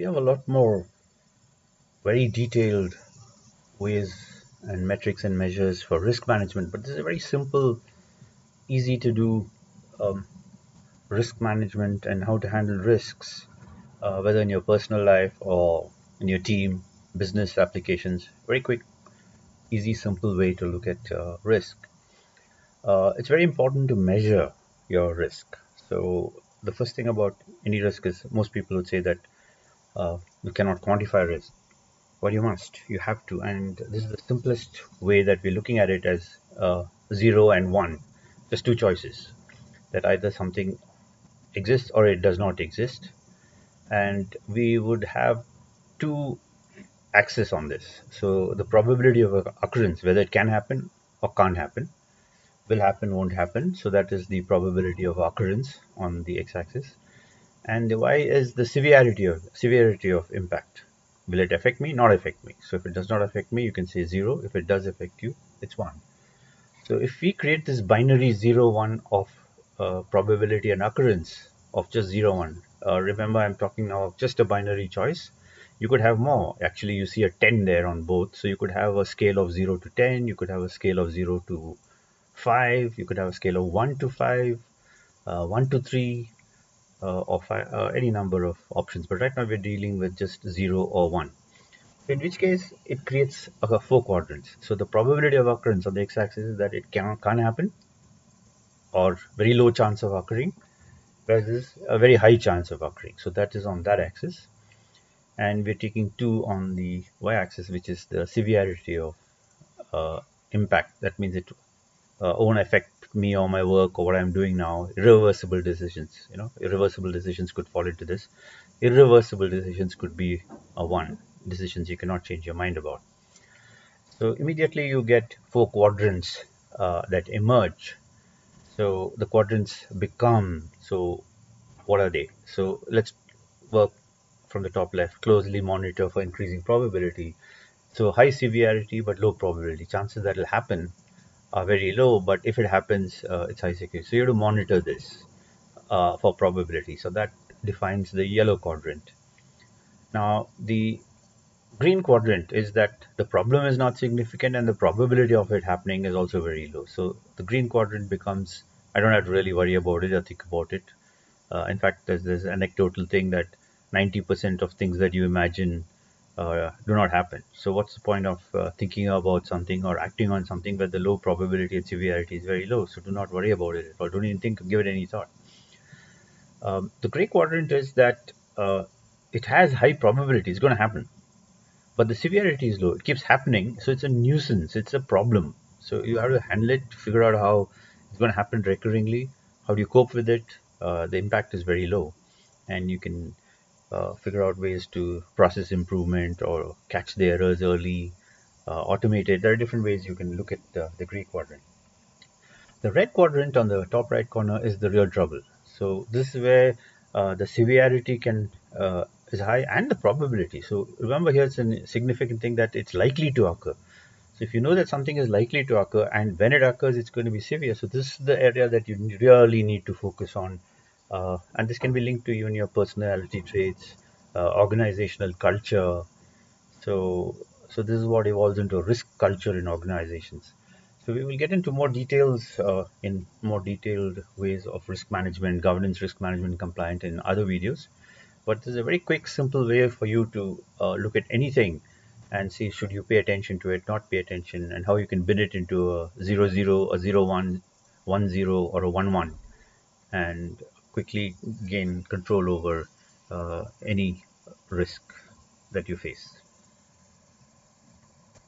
We have a lot more very detailed ways and metrics and measures for risk management, but this is a very simple, easy to do um, risk management and how to handle risks, whether in your personal life or in your team, business applications. Very quick, easy, simple way to look at risk. It's very important to measure your risk. So the first thing about any risk is most people would say that you cannot quantify risk. Well, you must. You have to. And this is the simplest way that we're looking at it as 0 and 1. Just two choices that either something exists or it does not exist. And we would have two axes on this. So the probability of occurrence, whether it can happen or can't happen, will happen, won't happen. So that is the probability of occurrence on the x-axis. And the y is the severity of impact. Will it affect me? Not affect me. So if it does not affect me, you can say 0. If it does affect you, it's 1. So if we create this binary 0, 1 of probability and occurrence of just 0, 1, remember I'm talking now of just a binary choice. You could have more. Actually, you see a 10 there on both. So you could have a scale of 0 to 10. You could have a scale of 0 to 5. You could have a scale of 1 to 5, 1 to 3, or any number of options. But right now we're dealing with just 0 or 1. In which case, it creates four quadrants. So the probability of occurrence on the x-axis is that it can't happen, or very low chance of occurring, versus a very high chance of occurring. So that is on that axis. And we're taking 2 on the y-axis, which is the severity of impact. That means it won't affect me or my work or what I'm doing now. Irreversible decisions, irreversible decisions could fall into this. Irreversible decisions could be a 1, decisions you cannot change your mind about. So immediately you get four quadrants that emerge. So the quadrants become, so what are they? So let's work from the top left. Closely monitor for increasing probability. So high severity but low probability. Chances that will happen are very low, but if it happens, it's high security. So you have to monitor this for probability. So that defines the yellow quadrant. Now the green quadrant is that the problem is not significant and the probability of it happening is also very low. So the green quadrant becomes, I don't have to really worry about it or think about it. In fact, there's this anecdotal thing that 90% of things that you imagine do not happen. So what's the point of thinking about something or acting on something where the low probability and severity is very low? So do not worry about it or don't even give it any thought. The gray quadrant is that it has high probability, it's going to happen, but the severity is low. It keeps happening, so it's a nuisance. It's a problem. So you have to handle it, figure out how it's going to happen recurringly. How do you cope with it? The impact is very low, and you can figure out ways to process improvement or catch the errors early, automate it. There are different ways you can look at the gray quadrant. The red quadrant on the top right corner is the real trouble. So this is where the severity is high and the probability. So remember here it's a significant thing that it's likely to occur. So if you know that something is likely to occur and when it occurs, it's going to be severe. So this is the area that you really need to focus on. And this can be linked to even your personality traits, organizational culture. So, so this is what evolves into a risk culture in organizations. So we will get into more details in more detailed ways of risk management, governance, risk management, compliant in other videos. But this is a very quick, simple way for you to look at anything and see should you pay attention to it, not pay attention, and how you can bin it into a 0, 0, a 0, 1, 1, 0, or a 1, 1, and quickly gain control over any risk that you face.